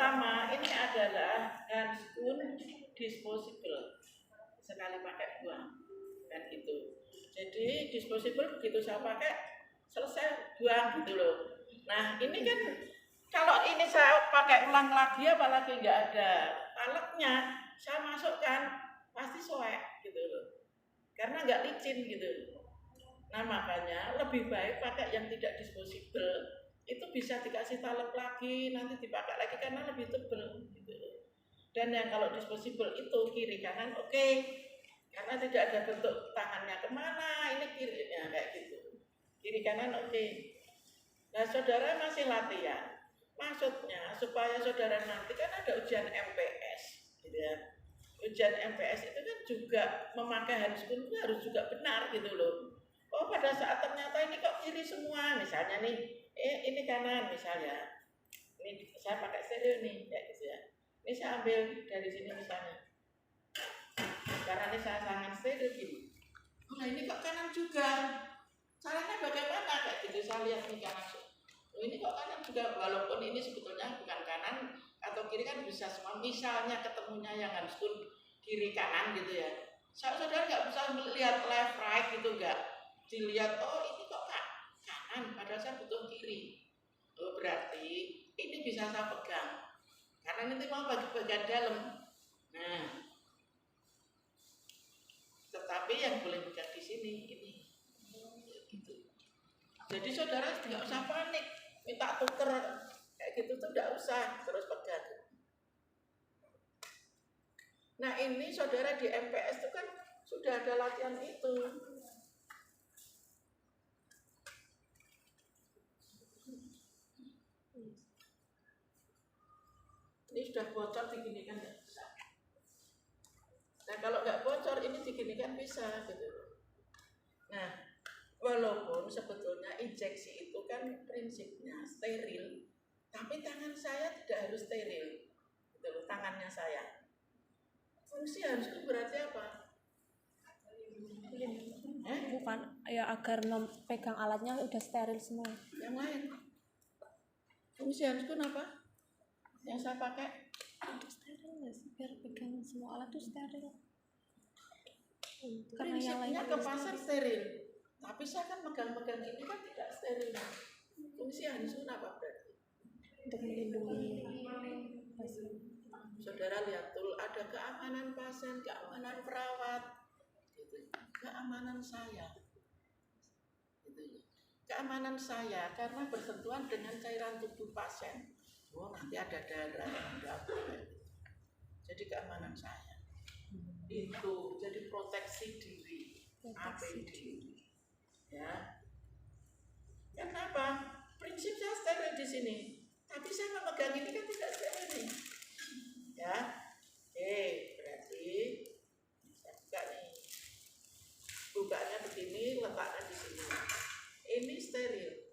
pertama ini adalah handscoon disposable, sekali pakai buang kan gitu. Jadi disposable begitu saya pakai selesai buang gitu loh. Nah ini kan kalau ini saya pakai ulang lagi apalagi nggak ada alatnya, saya masukkan pasti soek gitu loh, karena nggak licin gitu. Nah makanya lebih baik pakai yang tidak disposable, itu bisa dikasih talep lagi, nanti dipakai lagi karena lebih tebal gitu. Dan yang kalau disposable itu kiri kanan oke, karena tidak ada bentuk tangannya kemana, ini kirinya kayak gitu, kiri kanan oke. Nah saudara masih latihan, maksudnya supaya saudara nanti kan ada ujian MPS gitu ya. Ujian MPS itu kan juga memakai handscoon itu harus juga benar gitu loh. Oh pada saat ternyata ini kok kiri semua, misalnya nih, ini kanan misalnya, ini saya pakai stereo nih, kayak gitu ya. Ini saya ambil dari sini misalnya, karena ini saya sangat stereo gini. Oh nah ini kok kanan juga, caranya bagaimana kayak gitu, saya lihat nih kanan. Oh ini kok kanan juga, walaupun ini sebetulnya bukan kanan atau kiri kan bisa semua. Misalnya ketemunya yang handscoon kiri kanan gitu ya, saudara nggak bisa melihat left right gitu enggak. Dilihat, oh ini kok kanan, padahal saya butuh kiri. Oh berarti ini bisa saya pegang, karena nanti mau bagian dalam. Nah, tetapi yang boleh pegang di sini ini, gitu. Jadi saudara tidak usah panik, minta tuker kayak gitu tuh tidak usah, terus pegang. Nah ini saudara di MPS itu kan sudah ada latihan itu. Ini sudah bocor diginikan nggak bisa. Nah kalau nggak bocor ini diginikan bisa gitu. Nah walaupun sebetulnya injeksi itu kan prinsipnya steril, tapi tangan saya tidak harus steril, gitu loh, tangannya saya. Fungsi harus itu berarti apa? Bukan ya agar pegang alatnya udah steril semua. Yang lain. Fungsi harus itu apa? Yang saya pakai Untuk steril nggak sih, biar pegang semua alat tuh steril. Karena yang lainnya ke pasar steril, tapi saya kan megang-megang ini kan tidak steril. Fungsi handscoon apa berarti? Untuk melindungi pasien. Saudara lihat tuh, ada keamanan pasien, keamanan perawat, gitu. Keamanan saya, gitu. Keamanan saya karena bersentuhan dengan cairan tubuh pasien. Oh nanti ada darah, ada apa? Jadi keamanan saya itu jadi proteksi diri, APD, ya. Kenapa? Prinsip saya steril di sini, tapi saya memegang ini kan tidak steril nih, ya. Oke, berarti saya buka nih, bukanya begini, letaknya di sini. Ini steril.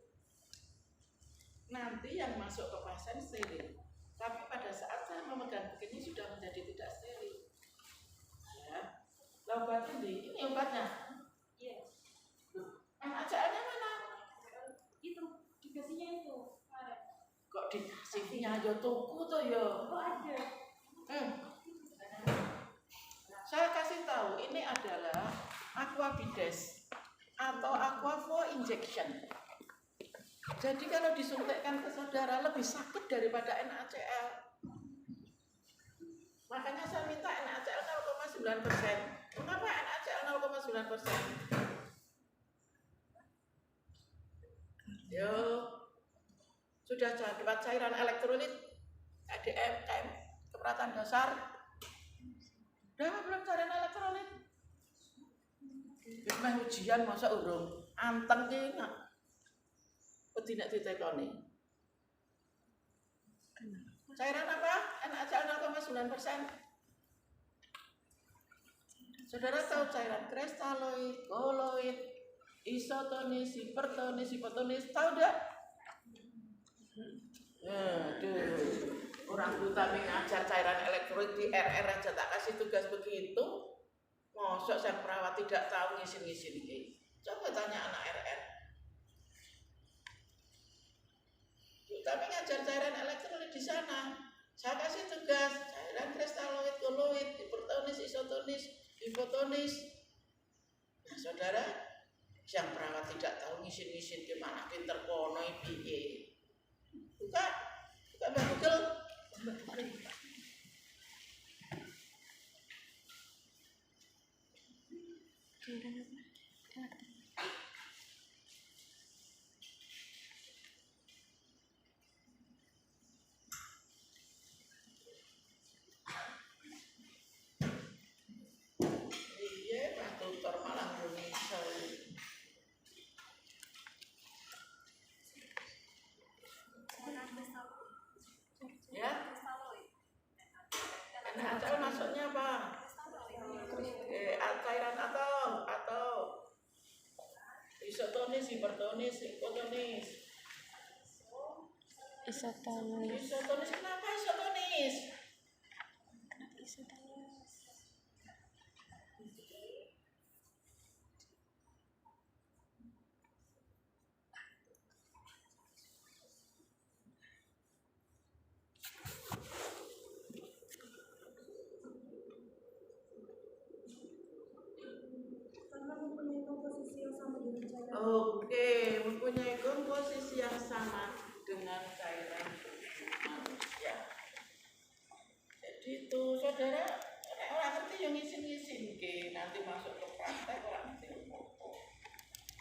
Nanti yang masuk ke pasien steril, tapi pada saat saya memegang begini sudah menjadi tidak steril. Ya, obatnya ini obatnya. Iya. NaCl-nya mana? Itu dikasihnya itu. Kok dikasihnya yo tuku tuh yo? Oh ada. Saya kasih tahu ini adalah Aquabides atau Aquaflow injection. Jadi kalau disuntikkan ke saudara lebih sakit daripada NaCl. Makanya saya minta NaCl 0,9%. Kenapa NaCl 0,9%? Yo, sudah dapat cairan elektrolit, ADM, KM, keperluan dasar. Udah belum cairan elektrolit? Meh ujian masa urung anteng ki nak. Wedi nek ditekoni. Cairan apa? NaCl 0,9%. Saudara tahu cairan kristaloid, koloid, isotonis, hipertonis, hipotonis, tahu enggak? Aduh, orang buta mengajar cairan elektrolit di RR aja tak kasih tugas begitu. Mosok sang perawat tidak tahu ngisin-ngisin ini. Coba tanya anak RR. Tapi ngajar cairan elektrolit di sana. Saya kasih tugas cairan kristaloid, koloid, hipertonis, isotonis, hipotonis. Nah, saudara, yang perawat tidak tahu ngisin-ngisin gimana pinter kono piye. Buka Mbak Google. Iya, Pak Dokter malah Indonesia. Ya, atal masuknya apa? Cairan atau isotonis, hipertonis, hipotonis. Isotonis. Isotonis kenapa isotonis? Kenapa isotonis? Karena mempunyai komposisi yang sama dengan cairan. Oke, mempunyai komposisi yang sama dengan cairan manusia. Jadi itu saudara orang ngerti yang ngisin-ngisin nanti masuk ke praktek orang ngerti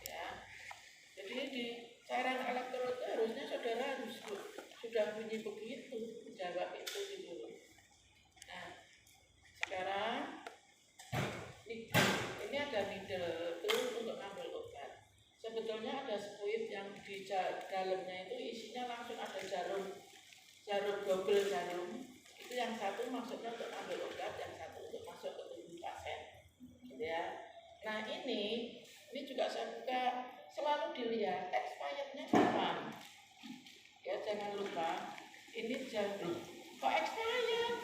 ya. Jadi di cairan elektrod harusnya saudara harus sudah bunyi begitu menjawab itu gitu. Nah sekarang ini ada needle itu untuk ngambil obat. Sebetulnya ada spuit yang di dalamnya itu isinya langsung ada jarum double jarum. Itu yang satu maksudnya untuk ambil obat, yang satu untuk masuk ke tubuh pasien, gitu ya. Nah ini juga saya buka, selalu dilihat expirednya kapan. Ya jangan lupa, ini jarum. Kok expired?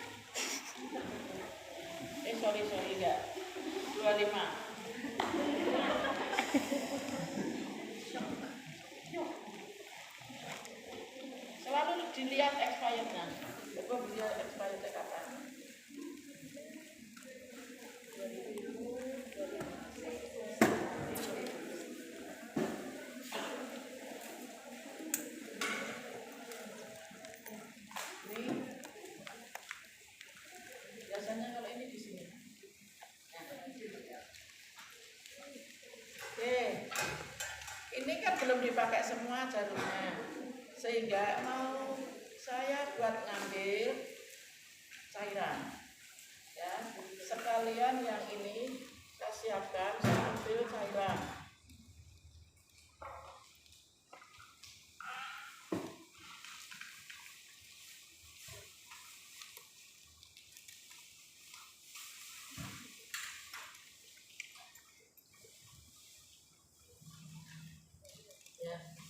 Sorry enggak. 25. Selalu dilihat expirednya. Coba dilihat expirednya kapan. Ini biasanya kalau ini di sini. Oke, ini kan belum dipakai semua jarumnya, sehingga mau saya buat ngambil cairan, ya sekalian yang ini saya siapkan, saya ambil cairan.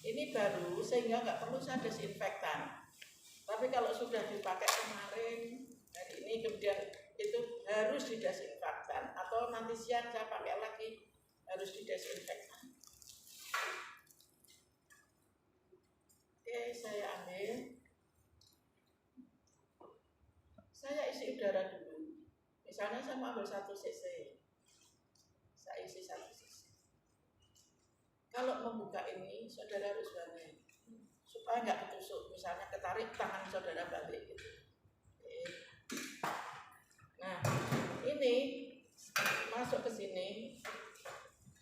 Ini baru sehingga nggak perlu saya desinfektan. Tapi kalau sudah dipakai kemarin, hari ini kemudian itu harus didesinfektan atau nanti siang saya pakai lagi harus didesinfektan. Oke, saya ambil. Saya isi udara dulu. Misalnya saya mau ambil 1 cc. Saya isi 1 cc. Kalau membuka ini, saudara harus bangun supaya nggak ketusuk. Misalnya ketarik tangan saudara balik gitu. Oke. Nah, ini masuk ke sini.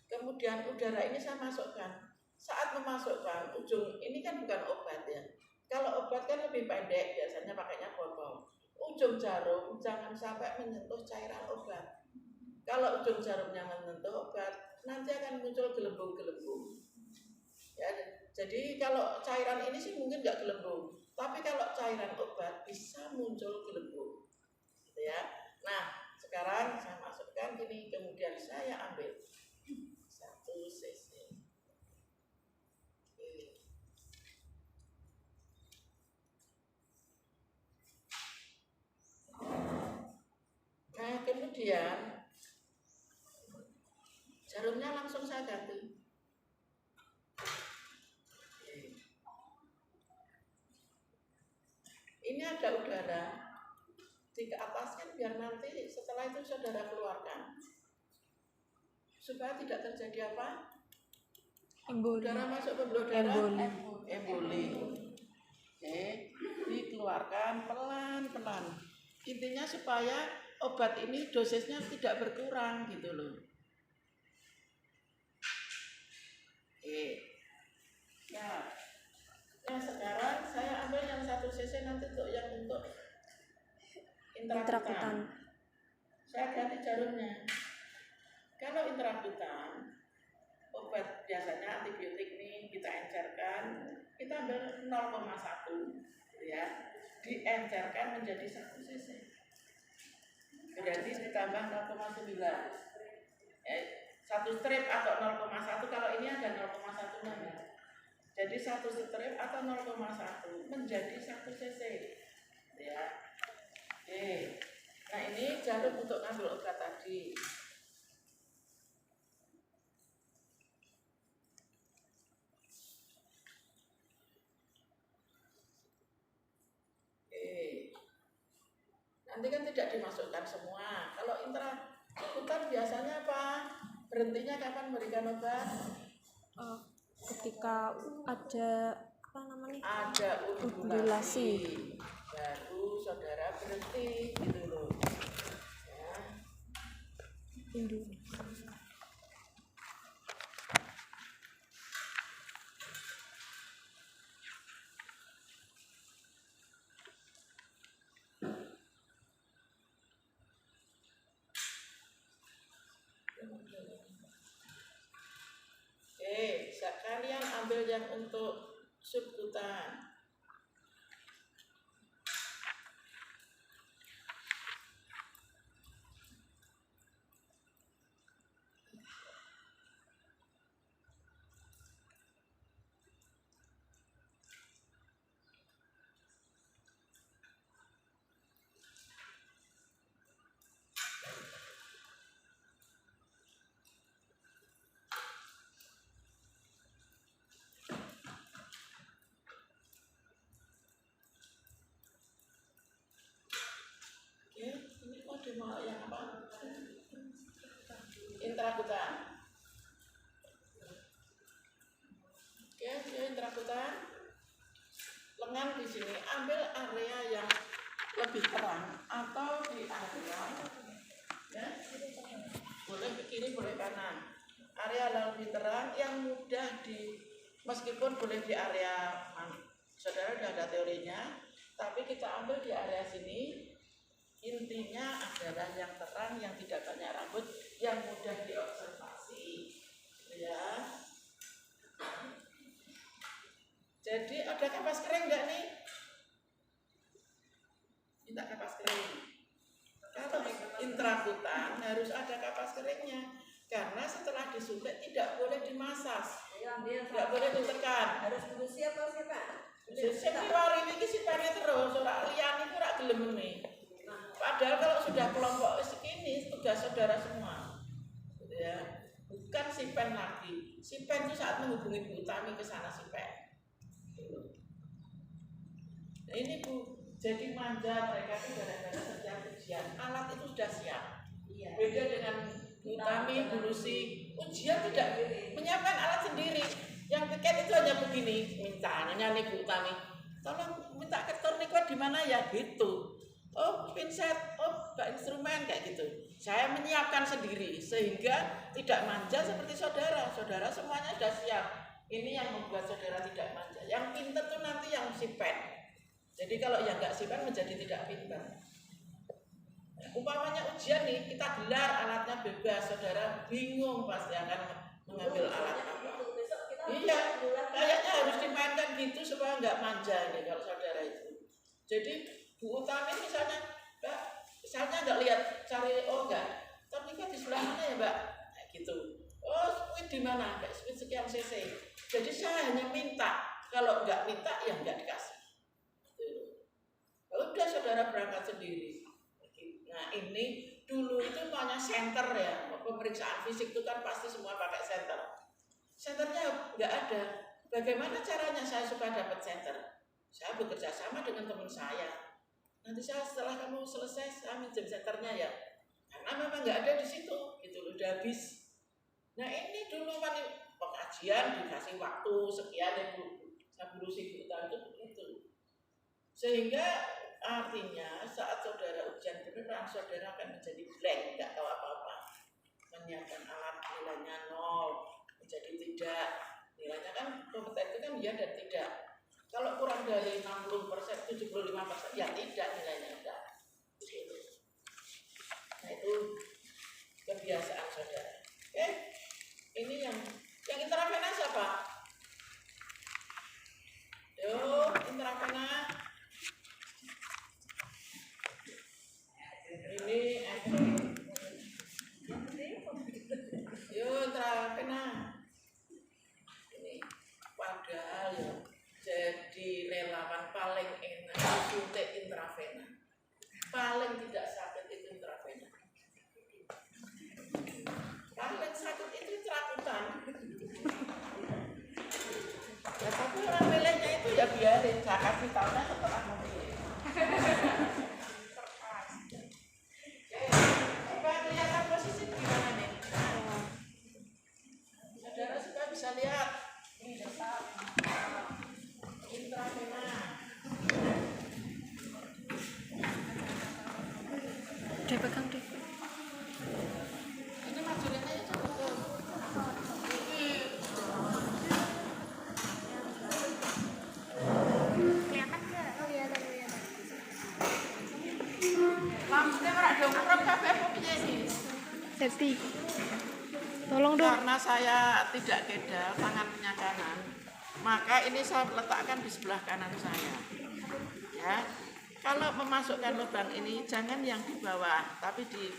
Kemudian udara ini saya masukkan. Saat memasukkan ujung ini kan bukan obat ya. Kalau obat kan lebih pendek, biasanya pakainya botol. Ujung jarum jangan sampai menyentuh cairan obat. Kalau ujung jarumnya menyentuh obat, nanti akan muncul gelembung-gelembung. Ya, jadi kalau cairan ini sih mungkin nggak gelembung, tapi kalau cairan obat bisa muncul gelembung, gitu ya. Nah, sekarang saya masukkan ini, kemudian saya ambil 1 cc. Nah, kemudian jarumnya langsung saya ganti. ini ada udara di ataskan biar nanti setelah itu saudara keluarkan supaya tidak terjadi apa? Emboli. Udara masuk pembuluh darah, emboli. Oke, dikeluarkan pelan-pelan. Intinya supaya obat ini dosisnya tidak berkurang gitu loh. Oke. Nah sekarang saya ambil yang 1 cc nanti untuk intrakutan. Saya ganti jarumnya. Kalau intrakutan, obat biasanya antibiotik nih kita encerkan, kita ambil 0,1 ya, diencerkan menjadi 1 cc. Berarti ditambah 0,9. 1 strip atau 0,1, kalau ini ada 0,1 ya. Jadi 1 strip atau 0,1 menjadi 1 cc ya. Oke. Nah ini jarum untuk ngambil obat tadi. Nanti kan tidak dimasukkan semua. Kalau intrakutan biasanya apa? Berhentinya kapan memberikan obat? Ketika ada apa namanya? Ada ovulasi. Baru saudara berhenti gitu loh. Ya. Sekalian ambil yang untuk subkutan. Mau yang apa? Intrakutan. Oke, intrakutan. Lengan di sini ambil area yang lebih terang atau di area ya. Boleh ke kiri, boleh kanan. Area yang lebih terang yang mudah meskipun boleh di area saudara sudah ada teorinya, tapi kita ambil di area sini. Intinya adalah yang terang, yang tidak banyak rambut, yang mudah diobservasi, ya. Jadi ada kapas kering nggak nih? Minta kapas kering. Kalau intrakutan harus ada kapas keringnya, karena setelah disuntik tidak boleh dimasas, tidak boleh ditekan. Harus berusia apa sih Pak? Sing wari iki sipane terus, ora liyane ora gelem nih. Padahal kalau sudah kelompok segini tugas saudara semua, gitu ya. Bukan sipen lagi. Sipen itu saat menghubungi Bu Utami ke sana sipen. Nah, ini Bu, jadi manja mereka itu gara-gara setiap ujian alat itu sudah siap. Iya. Beda dengan Bu Utami, Bu Lucy, ujian tidak menyiapkan alat sendiri. Yang tiket itu hanya begini, mintanya nih Bu Utami, tolong minta ketor niku di mana ya gitu. Oh, pinset, oh, instrumen kayak gitu. Saya menyiapkan sendiri sehingga tidak manja seperti saudara. Saudara semuanya sudah siap. Ini yang membuat saudara tidak manja. Yang pintar tuh nanti yang sipen. Jadi kalau yang nggak sipen menjadi tidak pintar. Umpamanya ujian nih, kita gelar alatnya bebas, saudara bingung pasti akan mengambil alat apa. Iya, kayaknya harus dimainkan gitu supaya nggak manja nih kalau saudara itu. Jadi Bu Utami misalnya, Mbak, misalnya nggak lihat cari, oh enggak, tapi kan di sebelah mana ya Mbak? Nah, gitu. Oh, speed di mana? Mbak, speed sekian cc. Jadi saya hanya minta, kalau nggak minta ya nggak dikasih. Kalau udah saudara berangkat sendiri. Nah ini dulu itu namanya center ya, pemeriksaan fisik itu kan pasti semua pakai center. Centernya nggak ada. Bagaimana caranya saya supaya dapat center? Saya bekerja sama dengan teman saya. Nanti setelah kamu selesai, saya minjem senternya ya. Karena memang nggak ada di situ, gitu loh, udah habis. Nah ini dulu kan pengajian dikasih waktu sekian ya Bu, saya berusi kita itu begitu. Sehingga artinya saat saudara ujian beneran, saudara akan menjadi blank, nggak tahu apa-apa. Menyiapkan alat nilainya 0, menjadi tidak. Nilainya kan kompeten itu kan ya dan tidak. Kalau kurang dari 60%, 75%, ya tidak nilainya enggak. Nah itu kebiasaan saudara. Ini yang intravena siapa? Yuk, intravena. Ini yuk intravena. Ini padahal ya jadi relawan paling enak suntik intravena. Paling tidak sakit itu intravena. Paling sakit itu cerakutan. Ya tapi orang milihnya itu ya biarin, saya kasih tahunya setelah memilih. Supaya kelihatan posisi gimana nih? Saudara supaya bisa lihat. Ini dasar intravena. Dia pegang deh. Ini majurin aja cukup. Kelihatan nggak? Oh iya, kelihatan. Lampunya merak dong, kurang kabeh apa piye iki? Jadi, tolong dong. Karena saya tidak beda tangannya kanan, maka ini saya letakkan di sebelah kanan saya. Ya, kalau memasukkan lubang ini jangan yang di bawah, tapi di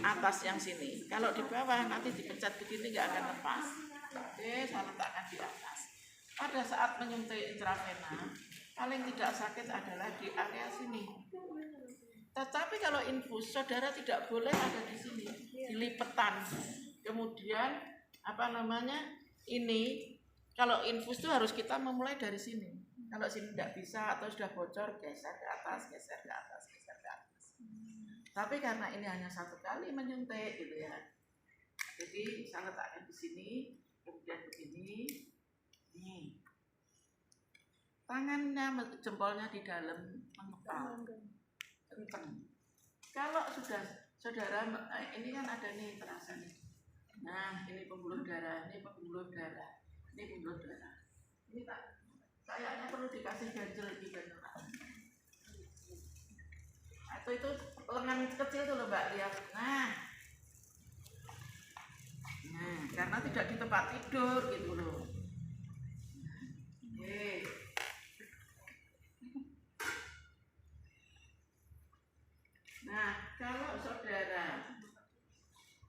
atas yang sini. Kalau di bawah nanti dipencet begini nggak akan lepas. Oke, saya letakkan di atas. Pada saat menyuntik intravena, paling tidak sakit adalah di area sini. Tetapi kalau infus, saudara tidak boleh ada di sini, dilipetan. Kemudian ini kalau infus itu harus kita memulai dari sini. Kalau sini tidak bisa atau sudah bocor, geser ke atas, geser ke atas, geser ke atas. Tapi karena ini hanya satu kali menyuntik, gitu ya. Jadi saya letakkan di sini, kemudian begini. Nih. Tangannya, jempolnya di dalam mengepal. Kenceng. Kalau sudah saudara, ini kan ada nih terasa nih. Nah, ini pembuluh darah, ini pembuluh darah, ini pembuluh darah. Ini tak, kayaknya perlu dikasih ganjel juga nih. Atau itu lengan kecil tuh loh Mbak, lihat. Nah, karena tidak di tempat tidur gitu loh. Nah, kalau saudara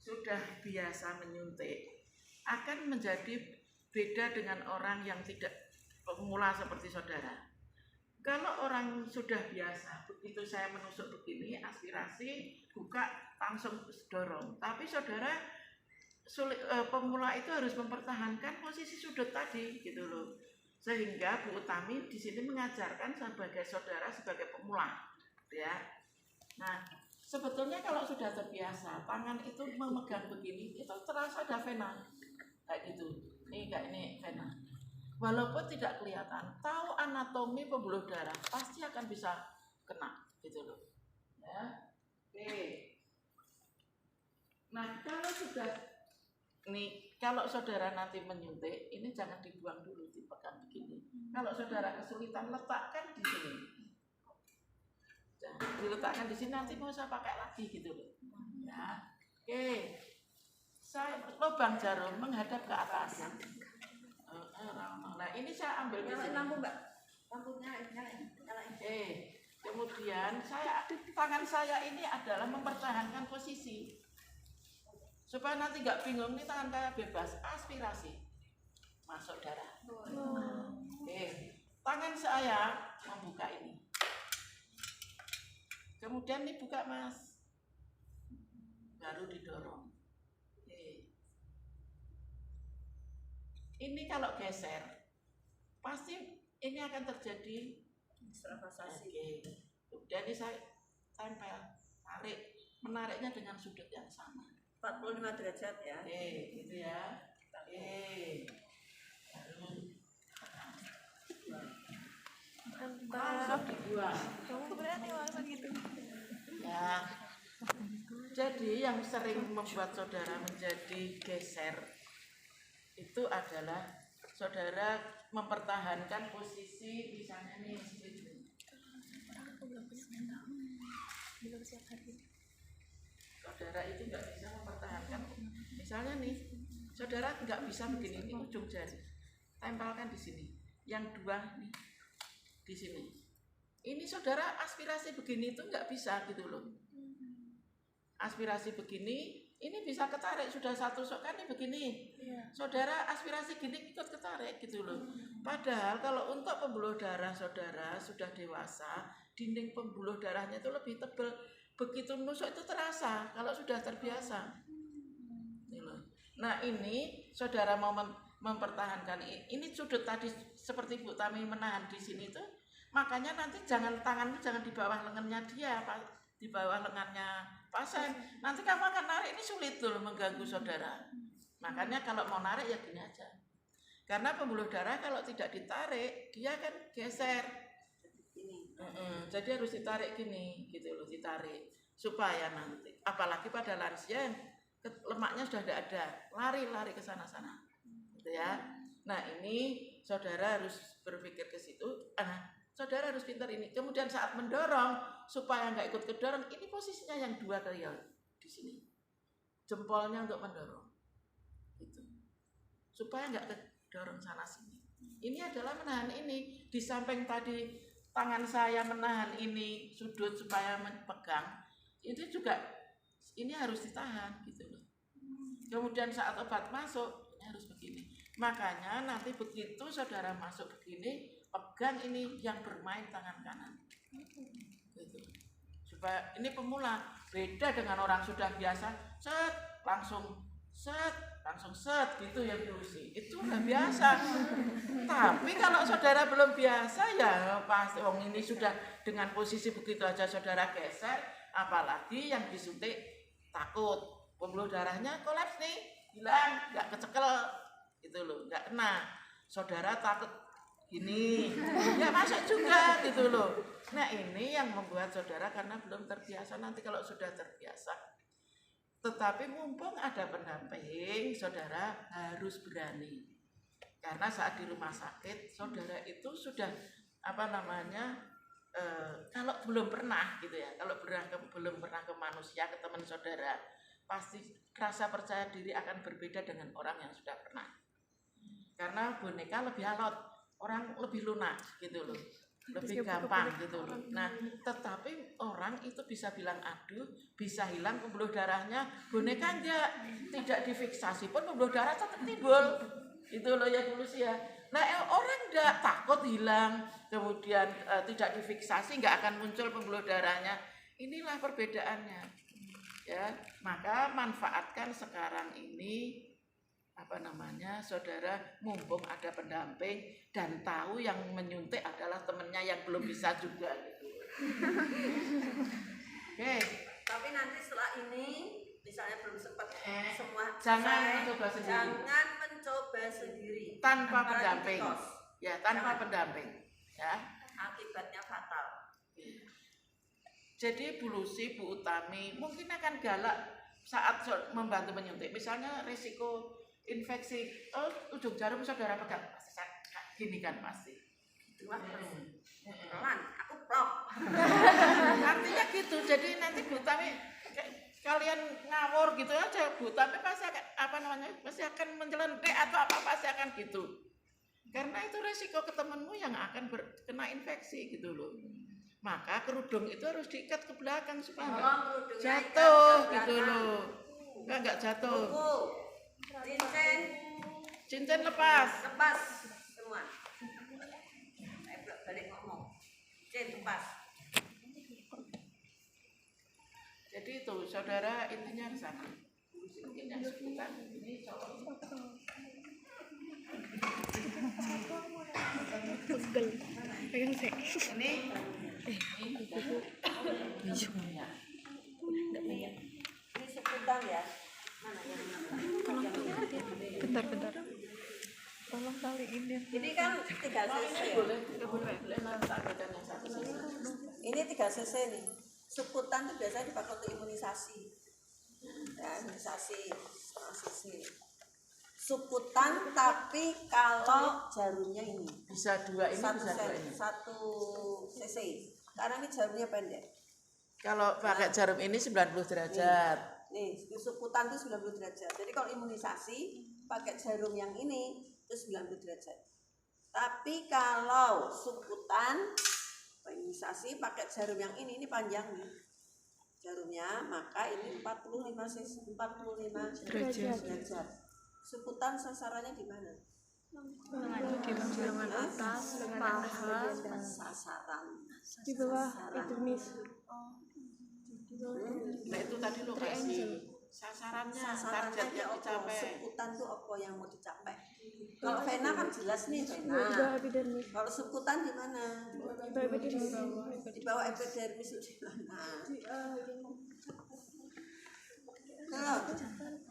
sudah biasa menyuntik, akan menjadi beda dengan orang yang tidak pemula seperti saudara. Kalau orang sudah biasa, begitu saya menusuk begini, aspirasi, buka, langsung dorong. Tapi saudara pemula itu harus mempertahankan posisi sudut tadi, gitu loh. Sehingga Bu Utami di sini mengajarkan sebagai saudara, sebagai pemula, ya. Nah, sebetulnya kalau sudah terbiasa, tangan itu memegang begini, itu terasa ada vena, kayak gitu. Ini kayak ini vena. Walaupun tidak kelihatan, tahu anatomi pembuluh darah, pasti akan bisa kena, gitu loh. Ya, oke. Nah, kalau sudah kalau saudara nanti menyuntik, ini jangan dibuang dulu, dipegang begini. Kalau saudara kesulitan, letakkan di sini. Diletakkan di sini, nanti mau saya pakai lagi gitu loh. Ya, oke. Saya lubang jarum menghadap ke atas. Nah, ini saya ambil di sini. Lampu Mbak, lampunya nyalain. Kemudian tangan saya ini adalah mempertahankan posisi. Supaya nanti nggak bingung, nih tangan saya bebas, aspirasi, masuk darah. Tangan saya membuka ini. Kemudian ini buka Mas, baru didorong. Ini kalau geser, pasti ini akan terjadi Ekstravasasi. Oke. Kemudian ini saya tempel, tarik, menariknya dengan sudut yang sama. 45 derajat ya. Oke, gitu ya. Oke. Baru langsung dibuang. Kamu berani langsung gitu. Ya. Jadi yang sering membuat saudara menjadi geser itu adalah saudara mempertahankan posisi misalnya nih saudara itu nggak bisa mempertahankan misalnya nih saudara nggak bisa begini ini ujung jari tempelkan di sini yang dua nih di sini ini saudara aspirasi begini itu nggak bisa gitu loh aspirasi begini ini bisa ketarik sudah satu sok kan ini begini saudara aspirasi gini ikut ketarik gitu loh padahal kalau untuk pembuluh darah saudara sudah dewasa dinding pembuluh darahnya itu lebih tebal begitu nusuk itu terasa kalau sudah terbiasa gitu loh. Nah ini saudara mau mempertahankan ini sudut tadi seperti Bu Tami menahan di sini tuh makanya nanti tanganmu jangan di bawah lengannya dia di bawah lengannya pasien nanti kamu akan narik ini sulit tuh mengganggu saudara makanya kalau mau narik ya gini aja karena pembuluh darah kalau tidak ditarik dia akan geser jadi harus ditarik gini gitu loh ditarik supaya nanti apalagi pada lansia yang lemaknya sudah tidak ada lari ke sana gitu ya nah ini saudara harus berpikir ke situ saudara harus pintar ini kemudian saat mendorong supaya nggak ikut kedorong ini posisinya yang dua kali di sini jempolnya untuk mendorong gitu supaya nggak kedorong sana sini ini adalah menahan ini di samping tadi tangan saya menahan ini sudut supaya pegang itu juga ini harus ditahan gitu loh kemudian saat obat masuk ini harus begini makanya nanti begitu saudara masuk begini pegang ini yang bermain tangan kanan gitu. Supaya ini pemula beda dengan orang sudah biasa langsung set gitu ya Lucy itu udah biasa tapi kalau saudara belum biasa ya pasti ini sudah dengan posisi begitu aja saudara geser apalagi yang disuntik takut pembuluh darahnya kolaps nih hilang nggak kecekel gitu loh nggak kena saudara takut gini ya masuk juga gitu loh nah ini yang membuat saudara karena belum terbiasa nanti kalau sudah terbiasa tetapi mumpung ada pendamping saudara harus berani karena saat di rumah sakit saudara itu sudah kalau belum pernah gitu ya kalau belum pernah ke manusia ke teman saudara pasti rasa percaya diri akan berbeda dengan orang yang sudah pernah karena boneka lebih alot orang lebih lunak gitu loh lebih gampang gitu loh nah tetapi orang itu bisa bilang aduh bisa hilang pembuluh darahnya boneka tidak difiksasi pun pembuluh darah tetap timbul itu loh ya dulu sih ya nah orang enggak takut hilang kemudian tidak difiksasi enggak akan muncul pembuluh darahnya inilah perbedaannya ya maka manfaatkan sekarang ini saudara mumpung ada pendamping dan tahu yang menyuntik adalah temennya yang belum bisa juga gitu. Oke. Tapi nanti setelah ini misalnya belum sempat semua jangan mencoba sendiri. Jangan mencoba sendiri tanpa pendamping. Ya, tanpa pendamping. Ya. Akibatnya fatal. Jadi Bu Lucy, Bu Utami mungkin akan galak saat membantu menyuntik. Misalnya risiko infeksi, ujung jarum saudara pegang pasti gini kan pasti. Pelan, aku prok. Artinya gitu. Jadi nanti Bu Utami kalian ngawur gitu aja, Bu Utami pasti akan pasti akan menjelentik atau apa pasti akan gitu. Karena itu risiko ke temanmu yang akan kena infeksi gitu loh. Maka kerudung itu harus diikat ke belakang supaya nggak jatuh gitu loh. Nggak jatuh. Cincin lepas semua. Balik ngomong. Cincin lepas. Jadi itu saudara intinya ke sana. Mungkin yang sebutan ini cowok. Pegang sih. Ini ya. Ini seputar ya. Mana yang Bentar. Tolong kaliin ya. ini kan 3 cc ya. Boleh nanti tak berikan yang 1 cc. Ini 3 cc nih. Suputan itu biasanya dipakai untuk imunisasi. Ya, imunisasi cc. Suputan tapi kalau jarumnya ini Bisa 2 ini, 1 bisa 2 ini. cc. Karena ini jarumnya pendek. Kalau pakai jarum ini 90 derajat. Nih, suputan itu 90 derajat. Jadi kalau imunisasi pakai jarum yang ini itu 90 derajat. Tapi kalau suputan imunisasi pakai jarum yang ini panjangnya. Jarumnya maka ini 45 derajat. Suputan sasarannya di mana? Di lengan atas, paha, Sasaran. di bawah epidermis. Nah itu tadi lokasi sasarannya, targetnya apa? dicapai. Suputan itu apa yang mau dicapai? Kalau vena kan jelas nih Di bawah vena. epidermis. Kalau suputan di mana? Di bawah epidermis. Di bawah epidermis itu di mana?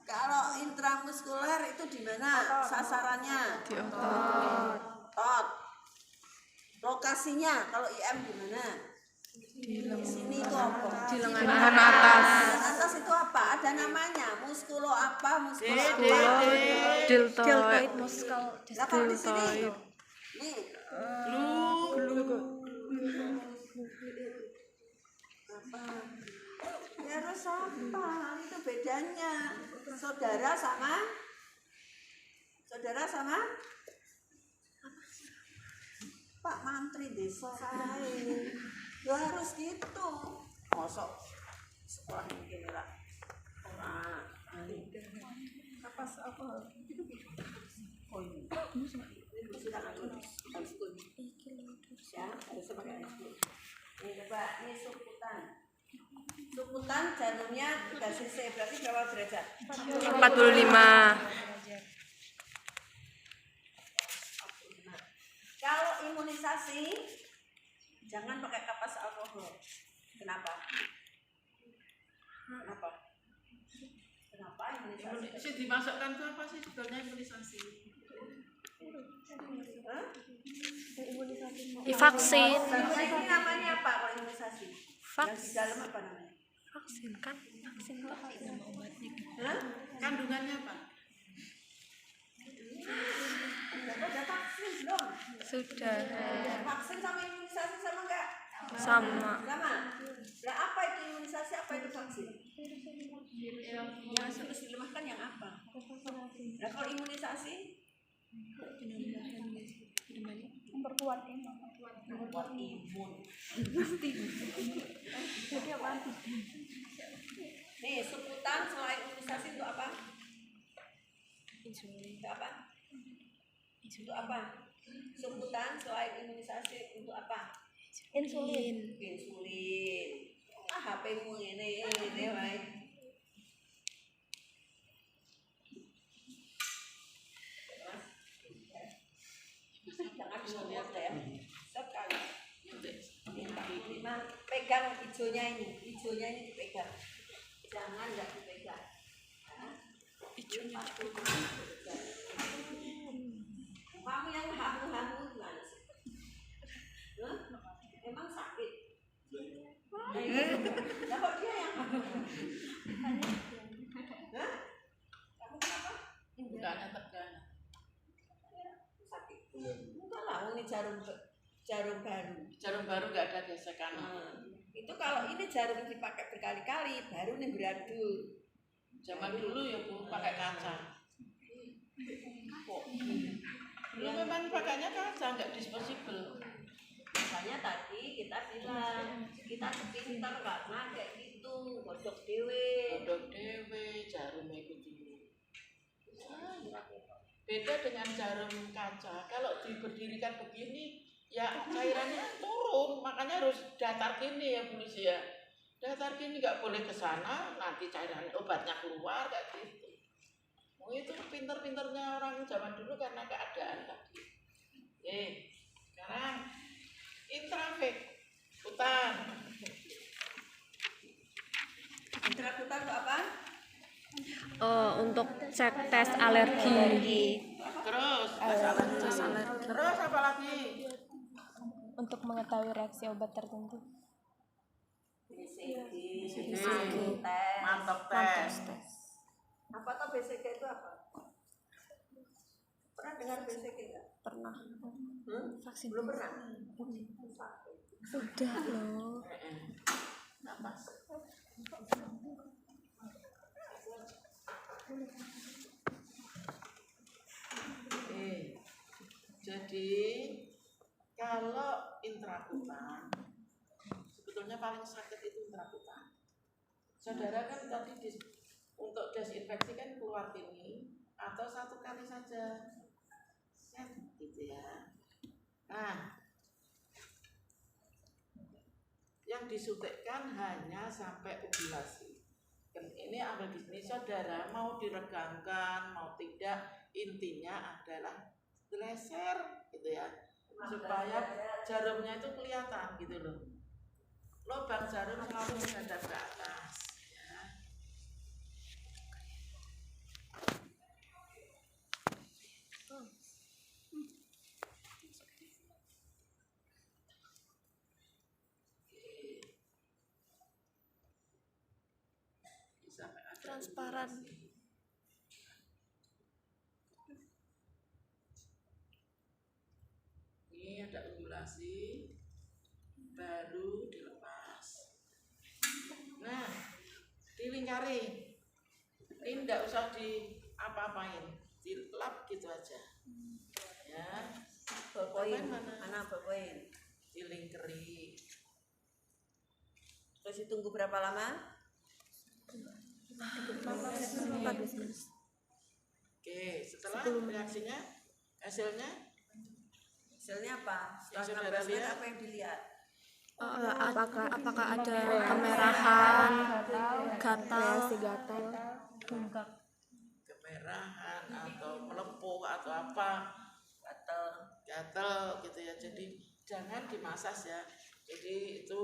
Kalau intramuskuler itu di mana sasarannya? Di otot. Otot. Lokasinya kalau IM di mana? Di sini itu apa? Di lengan atas. Lengan atas itu apa? Ada namanya. Muskulo apa? Muskulo Muskulo apa? deltoid muscle. Lah kalau di sini nih. Apa? Ya harus apa? Itu bedanya. Saudara sama Pak Mantri desa saya. Ya harus gitu. Mosok sekolah ini lah. Ora. Kapas apa? Oh ini. Ya, harus pakai ini coba, ini suputan. Suputan jarumnya 3 cc, berarti berapa derajat? 45. Kalau imunisasi jangan pakai kapas alkohol. Kenapa? Kenapa imunisasi? Dimasukkan ke apa sih sebetulnya imunisasi? Hah? Vaksin. Ini namanya apa kalau imunisasi? Yang di dalam apa namanya? Vaksin kan? Vaksin nama obatnya. Hah? Kandungannya apa? Ada vaksin belum? Sudah. Vaksin sama imunisasi sama enggak? Sama. Sama. Nah, apa itu imunisasi? Apa itu vaksin? Yang terus dilemahkan yang apa? Nah, kalau imunisasi? Memperkuat Memperkuat imun. Jadi apa? Nih, suputan selain imunisasi itu apa? Insulin. Itu apa? Itu apa? Suputan selain imunisasi untuk apa? Insulin. Insulin. HP-mu ini wae. Jangan dibuat ya. Sekali. Ini 45. Pegang hijaunya ini dipegang. Jangan enggak dipegang. Hijaunya Kamu yang hamu-hamu gimana sih? Hah? Emang sakit? Lah kok dia yang hamu-hamu? Hah? Kamu kenapa? Bukannya tegang. Sakit. Enggak lah, ini jarum baru. Jarum baru nggak ada gesekan. Itu kalau ini jarum dipakai berkali-kali, baru nih beradu. Zaman dulu ya Bu pakai kaca. Kok? Dulu memang pakainya kaca, nggak disposable. Makanya tadi kita bilang kita sepintar karena kayak gitu, godok dewe. Godok dewe, jarum itu dulu. Beda dengan jarum kaca. Kalau diberdirikan begini, ya cairannya turun. Makanya harus datar gini ya Bu Lucy ya. Datar gini nggak boleh ke sana, nanti cairan obatnya keluar kayak gitu. Oh itu pinter-pinternya orang zaman dulu karena keadaan tadi. Sekarang intrakutan. Intrakutan itu apa? Untuk cek tes alergi. Terus terus apa lagi? Untuk mengetahui reaksi obat tertentu. BCG, BCG. Mantap tes. Apa tuh BCG itu apa? Pernah dengar BCG nggak? Pernah. Vaksin. Belum pernah. Sudah loh. Napas. Jadi kalau intrakutan sebetulnya paling sakit itu intrakutan. Saudara kan tadi untuk desinfeksi kan keluar ini atau satu kali saja, set gitu ya. Nah, yang disuntikkan hanya sampai ovulasi. Ini ambil di sini, saudara mau diregangkan mau tidak, intinya adalah geleser gitu ya, supaya jarumnya itu kelihatan gitu loh. Lubang jarum selalu menghadap ke atas ya. Sampai ada Transparan. Ini ada ovulasi, baru dilepas. Nah, dilingkari. Ini tidak usah di apa-apain, dilap gitu aja. Ya, Ballpoint mana? mana ballpoint? Dilingkari. Terus ditunggu berapa lama? 14 menit. Oke, setelah reaksinya, hasilnya apa? Yang Setelah saudara 16 menit lihat? apa yang dilihat? Apakah ada kemerahan, gatal, bengkak, kemerahan atau melepuh atau apa, gatel gitu ya. Jadi jangan dimasas ya. Jadi itu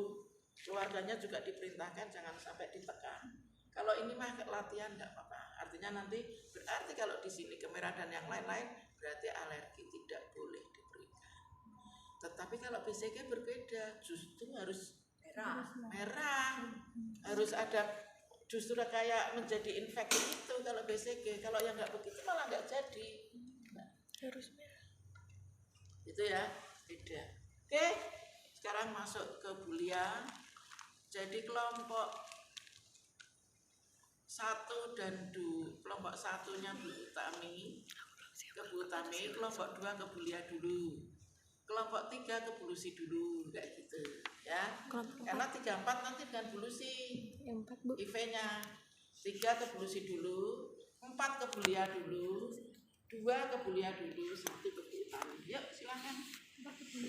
keluarganya juga diperintahkan jangan sampai ditekan. Kalau ini mah latihan nggak apa-apa. Artinya nanti berarti kalau di sini kemerah dan yang lain-lain berarti alergi, tidak boleh diberikan. Tetapi kalau BCG berbeda, justru harus merah, harus ada justru kayak menjadi infeksi itu kalau BCG. Kalau yang nggak begitu malah nggak jadi. harus merah. Itu ya, beda. Oke, sekarang masuk ke bulia. Jadi kelompok 1 dan 2, kelompok 1-nya Bu Utami, ke Bu Utami, kelompok 2 ke bulia dulu, kelompok 3 ke bulusi dulu, kayak gitu ya. Karena 3, 4 nanti dengan bulusi, 4 Bu. IV-nya 3 ke bulusi dulu, 4 ke bulia dulu, 2 ke bulia dulu, 1 ke Bu Utami. Yuk silakan.